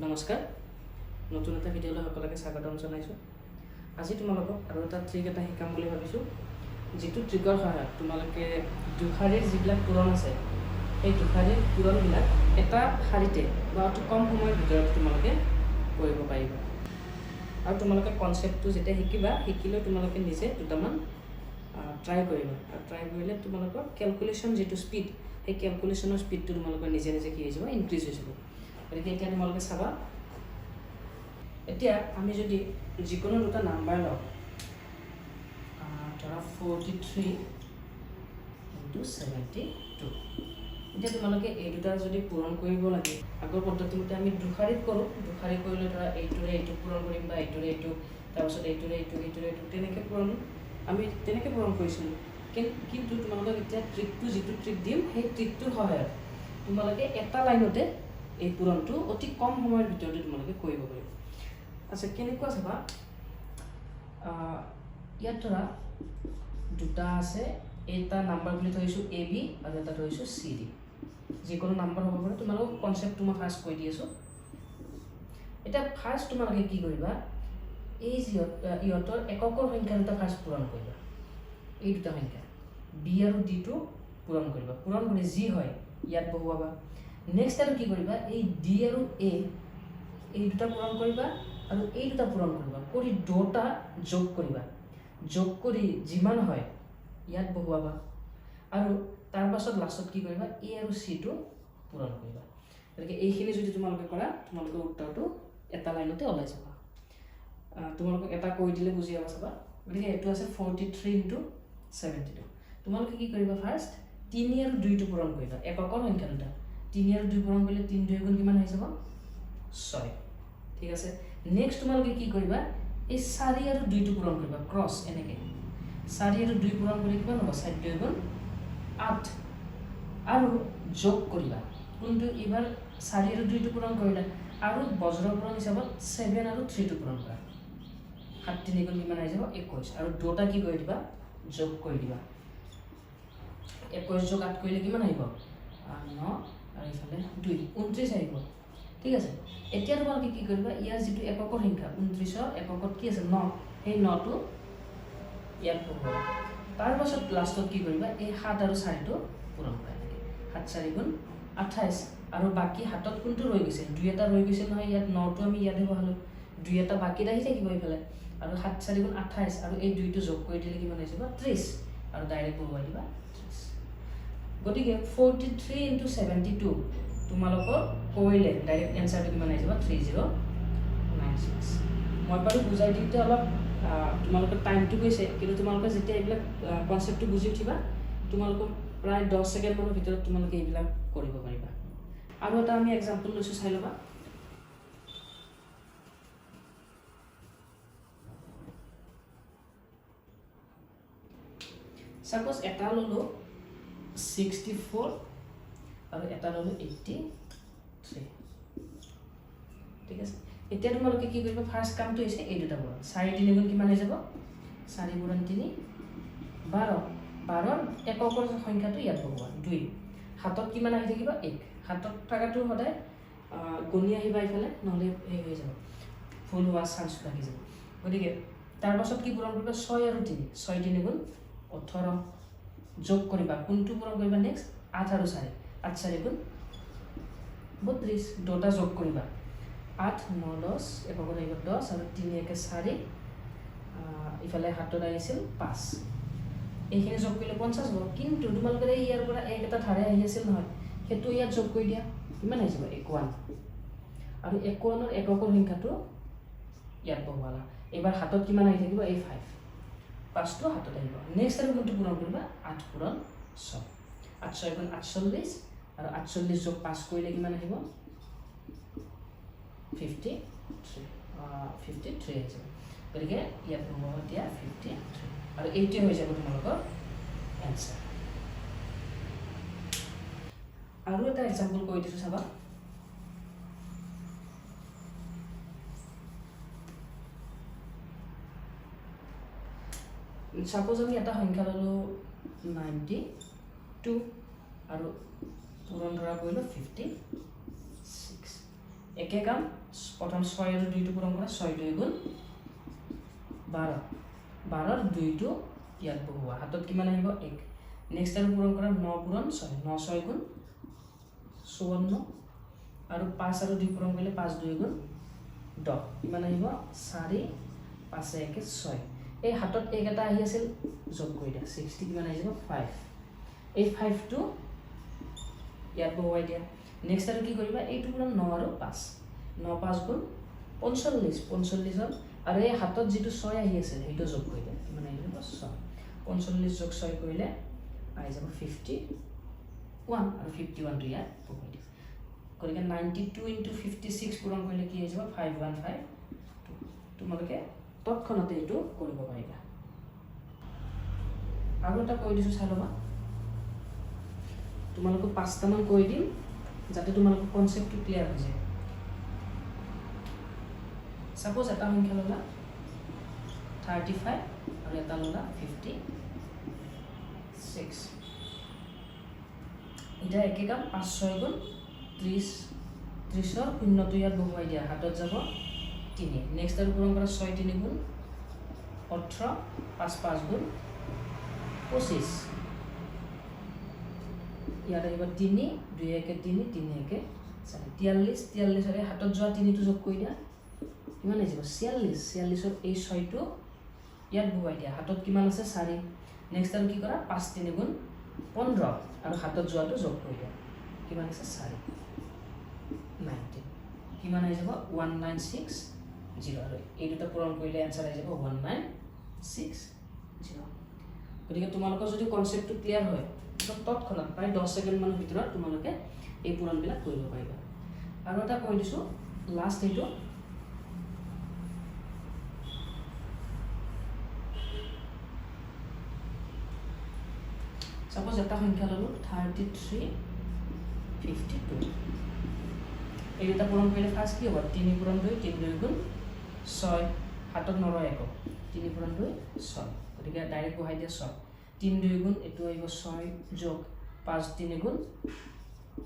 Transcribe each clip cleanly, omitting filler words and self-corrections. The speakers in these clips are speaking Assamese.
নমস্কাৰ নতুন এটা ভিডিঅ'লৈ সকলোকে স্বাগতম জনাইছোঁ। আজি তোমালোকক আৰু এটা ট্ৰিক এটা শিকাম বুলি ভাবিছোঁ, যিটো ট্ৰিকৰ সহায়ত তোমালোকে দুশাৰীৰ যিবিলাক পূৰণ আছে সেই দুশাৰীৰ পূৰণবিলাক এটা শাৰীতে বা অতি কম সময়ৰ ভিতৰত তোমালোকে কৰিব পাৰিবা। আৰু তোমালোকে কনচেপ্টটো যেতিয়া শিকিলে তোমালোকে নিজে দুটামান ট্ৰাই কৰিবা, আৰু ট্ৰাই কৰিলে তোমালোকৰ কেলকুলেশ্যন যিটো স্পীড সেই কেলকুলেশ্যনৰ স্পীডটো তোমালোকৰ নিজে কি হৈ যাব, ইনক্ৰিজ হৈ যাব। গতিকে এতিয়া তোমালোকে চাবা, এতিয়া আমি যদি যিকোনো দুটা নাম্বাৰ লওঁ, ধৰা 43 × 72, এতিয়া তোমালোকে এই দুটা যদি পূৰণ কৰিব লাগে, আগৰ পদ্ধতিমতে আমি দুশাৰীত কৰোঁ। দুশাৰী কৰিলে ধৰা এইটোৰে এইটো পূৰণ কৰিম বা এইটোৰে এইটো, তাৰপিছত এইটোৰে এইটো তেনেকৈ পূৰণ কৰিছিলোঁ। কিন্তু তোমালোকক এতিয়া যিটো ট্ৰিক দিম, সেই ট্ৰিকটোৰ সহায়ত তোমালোকে এটা লাইনতে এই পূৰণটো অতি কম সময়ৰ ভিতৰতে তোমালোকে কৰিব পাৰিব। আচ্ছা, কেনেকুৱা চাবা, ইয়াত ধৰা দুটা আছে, এটা নাম্বাৰ বুলি থৈছোঁ AB আৰু এটা থৈছোঁ CD। যিকোনো নাম্বাৰ হ'ব পাৰে, তোমালোকক কনচেপ্টটো মই ফাৰ্ষ্ট কৈ দি আছোঁ। এতিয়া ফাৰ্ষ্ট তোমালোকে কি কৰিবা, এই ইহঁতৰ এককৰ সংখ্যা দুটা ফাৰ্ষ্ট পূৰণ কৰিবা। এই দুটা সংখ্যা B আৰু D টো পূৰণ কৰিবা। পূৰণ কৰি যি হয় ইয়াত বহুৱাবা। নেক্সট আৰু কি কৰিবা, এই D আৰু A এই দুটা পূৰণ কৰিবা আৰু এই দুটা পূৰণ কৰিবা, কৰি দুটা যোগ কৰিবা। যোগ কৰি যিমান হয় ইয়াত বহুৱাবা, আৰু তাৰ পাছত লাষ্টত কি কৰিবা, A আৰু C টো পূৰণ কৰিবা। গতিকে এইখিনি যদি তোমালোকে কৰা, তোমালোকৰ উত্তৰটো এটা লাইনতে ওলাই যাবা। তোমালোকক এটা কৈ দিলে বুজি পাবা চাবা। গতিকে এইটো আছে 43 × 72। তোমালোকে কি কৰিবা, ফাৰ্ষ্ট 3 আৰু 2 টো পূৰণ কৰিবা। এককৰ সংখ্যা দুটা 3 আৰু 2 পূৰণ কৰিলে 3 2 গুণ কিমান হৈ যাব, 6। ঠিক আছে। নেক্সট তোমালোকে কি কৰিবা, এই 4 আৰু 2 টো পূৰণ কৰিবা, ক্ৰছ এনেকৈ 4 আৰু 2 পূৰণ কৰি কিমান হ'ব, 4 2 গুণ 8, আৰু যোগ কৰিবা। কোনটো এইবাৰ 4 আৰু 2 টো পূৰণ কৰিলা, আৰু বজ্ৰ পূৰণ হিচাপত 7 আৰু 3 টো পূৰণ কৰা। 7 3 গুণ কিমান হৈ যাব, 21, আৰু দুটা কি কৰি দিবা, যোগ কৰি দিবা। 21 যোগ 8 কৰিলে কিমান আহিব, 9, আৰু ইফালে 2, 29 আহিব। ঠিক আছে। এতিয়া তোমালোকে কি কৰিবা, ইয়াৰ যিটো এককৰ সংখ্যা 29ৰ এককত কি আছে, 9, সেই 9টো ইয়াত বহুৱাবা। তাৰপাছত লাষ্টত কি কৰিবা, এই 7 আৰু 4 টো পূৰণ কৰা। 7 4 গুণ 28, আৰু বাকী হাতত কোনটো ৰৈ গৈছে, 2 এটা ৰৈ গৈছে নহয়, ইয়াত 9টো আমি ইয়াতে বহালোঁ, 2 এটা বাকীত আহি থাকিব এইফালে, আৰু 7 4 গুণ 28, আৰু এই 2টো যোগ কৰি দিলে কিমান হৈ যাব, 30, আৰু ডাইৰেক্ট বহুৱাই দিবা 30। গতিকে 43 × 72 তোমালোকৰ কৰিলে ডাইৰেক্ট এনচাৰটো কিমান আহি যাব, 3096। মই বাৰু বুজাই দিওঁতে অলপ তোমালোকৰ টাইমটো গৈছে, কিন্তু তোমালোকে যেতিয়া এইবিলাক কনচেপ্টটো বুজি উঠিবা, তোমালোকৰ প্ৰায় 10 ছেকেণ্ডমানৰ ভিতৰত তোমালোকে এইবিলাক কৰিব পাৰিবা। আৰু এটা আমি এক্সাম্পল লৈছোঁ, চাই ল'বা। ছাপ'জ এটা ল'লোঁ 64 আৰু এটা ল'লোঁ 83। ঠিক আছে। এতিয়া তোমালোকে কি কৰিবা, ফাৰ্ষ্ট কামটো হৈছে এই দুটা পূৰণ। 4 3 গুণ কিমান হৈ যাব, 4 গুণ 3 12, 12ৰ এককৰ সংখ্যাটো ইয়াত বহুৱা, 2, হাতত কিমান আহি থাকিব, 1, হাতত থকাটো সদায় গণি আহিবা ইফালে, নহ'লে হেৰি হৈ যাব, ভুল হোৱাৰ চান্স থাকি যাব। গতিকে তাৰপাছত কি পূৰণ কৰিবা, 6 আৰু 3, 6 3 গুণ 18, যোগ কৰিবা। কোনটো পূৰণ কৰিবা, নেক্সট 8 আৰু 4, 8 4 গুণ 32, দুটা যোগ কৰিবা। 8 9 10, এককত আহিব 10, আৰু 3 1 4, ইফালে হাতত আহিছিল 5, এইখিনি যোগ কৰিলে 50 হ'ব। কিন্তু তোমালোকে ইয়াৰ পৰা এটা ধাৰে আহি আছিল নহয়, সেইটো ইয়াত যোগ কৰি দিয়া, কিমান আহি যাব, 51, আৰু 51ৰ এককৰ সংখ্যাটো ইয়াত বহুৱালা। এইবাৰ হাতত কিমান আহি থাকিব, এই 5, 5টো হাতত আহিব। নেক্সট আৰু কোনটো পূৰণ কৰিবা, 8 পূৰণ 6, 8 6 গুণ 48, আৰু 48 যোগ 5 কৰিলে কিমান আহিব, 53 হৈ যাব। গতিকে ইয়াত বহুৱাব দিয়া 53, আৰু এইটোৱে হৈ যাব তোমালোকৰ এনচাৰ। আৰু এটা এক্সাম্পল কৈ দিছোঁ চাবা। ছাপ'জ আমি এটা সংখ্যা ল'লোঁ 92, আৰু পূৰণ ধৰা কৰিলোঁ 56। একে কাম প্ৰথম 6 আৰু 2 টো পূৰণ কৰা 6 2 গুণ 12 12 ৰ 2 টো ইয়াত বহুৱা হাতত কিমান আহিব 1 নেক্সট আৰু পূৰণ কৰা 9 পূৰণ 6 9 6 গুণ 54 আৰু 5 আৰু 2 পূৰণ কৰিলে 5 2 গুণ 10 কিমান আহিব 4 5 1 6 এই হাতত এক এটা আহি আছিল যোগ কৰি দিয়া 60 কিমান আহি যাব 5 এই 5 টো ইয়াত বহুৱাই দিয়া নেক্সট আৰু কি কৰিবা এইটো পূৰণ 9 আৰু 5 9 5 গুণ 45 45 আৰু এই হাতত যেটো 6 আহি আছিল হেটো যোগ কৰি দিয়া কিমান আহি যাব 6 45 যোগ 6 কৰিলে আহি যাব 51 আৰু 51 টো ইয়াত বহুৱাই দিয়া গতিকে 92 into 56 পূৰণ কৰিলে কি হৈ যাব 515 তোমালোকে তৎক্ষণতে এইটো কৰিব পাৰিবা আৰু এটা কৈ দিছো চাই লবা তোমালোকক 5টা মান কৈ দিম যাতে তোমালোকৰ কনসেপ্টটো ক্লিয়াৰ হৈ যায় সাপোজ এটা সংখ্যা ললা 35 আৰু এটা ললা 56 এটা একে কাম 5 6 গুণ 30 30 ৰ শূন্যটো ইয়াত বহুৱাই দিয়া হাতত যাব 3 নেক্সট আৰু পূৰণ কৰা 6 3 গুণ 18 5 5 গুণ 25 ইয়াত আহিব 3 2 1 3 3 1 43 43 ৰে হাতত যোৱা 3 টো যোগ কৰি দিয়া কিমান আহিব 46 46 ৰ এই 6 টো ইয়াত বহুৱাই দিয়া হাতত কিমান আছে 4 নেক্সট আৰু কি কৰা 5 3 গুণ 15 আৰু হাতত যোৱাটো যোগ কৰি দিয়া কিমান আছে 4 19 কিমান আহি যাব 1960 আৰু এই দুটা পূৰণ কৰিলে आंसर আহি যাব 1960 গতিকে তোমালোকৰ যদি কনসেপ্টটো ক্লিয়াৰ হয় তৎক্ষণাত প্ৰায় 10 সেকেন্ড মানৰ ভিতৰত তোমালোকে এই পূৰণবিলাক কৰিব পাৰিবা আৰু এটা কৈ দিছো লাষ্ট এইটো সাপোজ এটা সংখ্যা ললো 33 52 এই দুটা পূৰণ কৰিলে ফাৰ্স্ট কি হ'ব 3 পূৰণ 2 3 2 গুণ 6 হাতত নৰয় এক 3 পূৰণ 2 6 গতিকে ডাইৰেক্ট বহাই দিয়া 6 3 2 গুণ এটো আহিব 6 যোগ 5 3 গুণ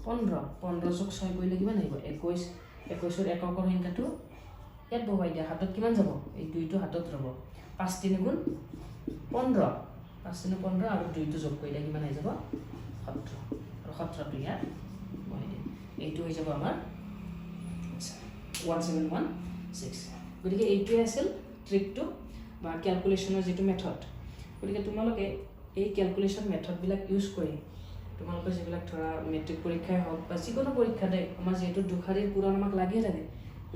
15 15 যোগ 6 কৰিলে কিমান আহিব 21 21 ৰ এককৰ সংখ্যাটো ইয়াত বহাই দিয়া হাতত কিমান যাব এই 2 টো হাতত ৰব 5 3 গুণ 15 5 3 15 আৰু 2 টো যোগ কৰিলে কিমান আহি যাব 17 আৰু 17 টো ইয়াত বহাই দিয়া এইটো হৈ যাব আমাৰ 1716 গতিকে এইটোৱে আছিল ট্ৰিকটো বা ক্যালকুলেশনৰ যেটো মেথড গতিকে তোমালোকে এই ক্যালকুলেশন মেথড বিলাক ইউজ কৰি তোমালোকৰ যেবিলাক ধৰা মেট্ৰিক পৰীক্ষাই হওক বা যিকোনো পৰীক্ষাতে আমাৰ যেটো দুখাৰীৰ পুৰাণ আমাক লাগিয়ে থাকে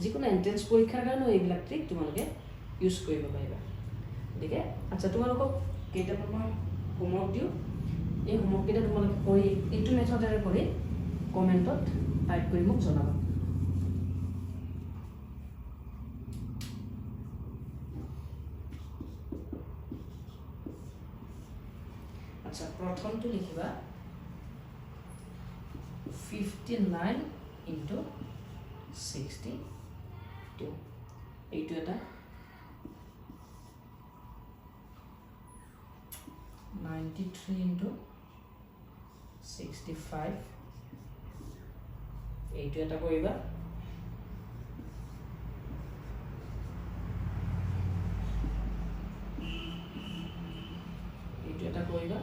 যিকোনো এন্ট্ৰেন্স পৰীক্ষাৰ কাৰণে এইবিলাক ট্ৰিক তোমালোকে ইউজ কৰিব পাৰিবা গতিকে আচ্ছা তোমালোকক কেইটামান মই হোমৱৰ্ক দিও এই হোমৱৰ্ক কেইটা তোমালোকে কৰি এইটো মেথডেৰে কৰি কমেন্টত টাইপ কৰি মোক জনাবা আচ্ছা প্ৰথমটো লিখিবা 59 into 62 এইটো এটা 93 into 65 এইটো এটা কৰিবা এইটো এটা কৰিবা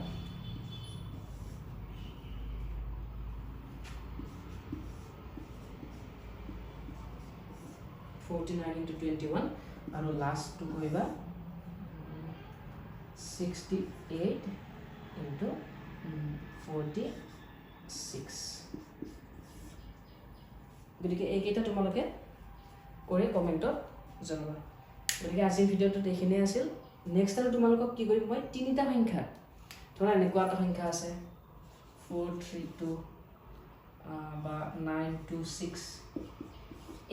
49 into 21 and last to koiba 68 into 46 গতিকে এই কেইটা তোমালোকে কৰি কমেন্টত জনাবা গতিকে আজি ভিডিওটো দেখিনে আছিল নেক্সট আৰু তোমালোকক কি কৰিম মই তিনিটা সংখ্যা ধৰা এনেকুৱা এটা সংখ্যা আছে 432 বা 926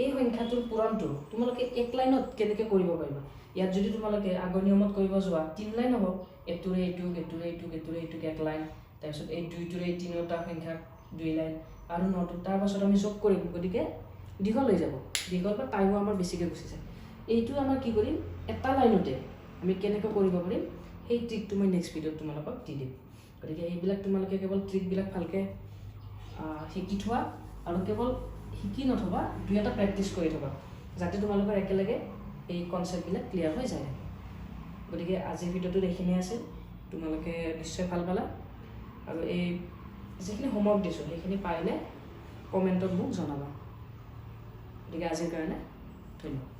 এই সংখ্যাটোৰ পূৰণটো তোমালোকে এক লাইনত কেনেকৈ কৰিব পাৰিবা ইয়াত যদি তোমালোকে আগৰ নিয়মত কৰিব যোৱা 3 লাইন হ'ব এটুৰে এটু এক লাইন তাৰপিছত এই দুইটোৰে তিনিটা সংখ্যা 2 লাইন আৰু নটো তাৰ পাছত আমি যোগ কৰিম গতিকে দীঘল হৈ যাব দীঘল বা টাইমো আমাৰ বেছিকৈ গুচি যায় এইটো আমাৰ কি কৰিম এটা লাইনতে আমি কেনেকৈ কৰিব পাৰিম সেই ট্ৰিকটো মই নেক্সট ভিডিঅ'ত তোমালোকক দি দিম গতিকে এইবিলাক তোমালোকে কেৱল ট্ৰিকবিলাক ভালকৈ শিকি থোৱা আৰু কেৱল শিকি নথবা দুই এটা প্ৰেক্টিছ কৰি থবা যাতে তোমালোকৰ একেলগে এই কনচেপ্টবিলাক ক্লিয়াৰ হৈ যায় গতিকে আজিৰ ভিডিঅ'টোত এইখিনিয়ে আছিল তোমালোকে নিশ্চয় ভাল পালা আৰু এই যিখিনি হোমৱৰ্ক দিছোঁ সেইখিনি পাৰিলে কমেণ্টত মোক জনাবা গতিকে আজিৰ কাৰণে ধন্যবাদ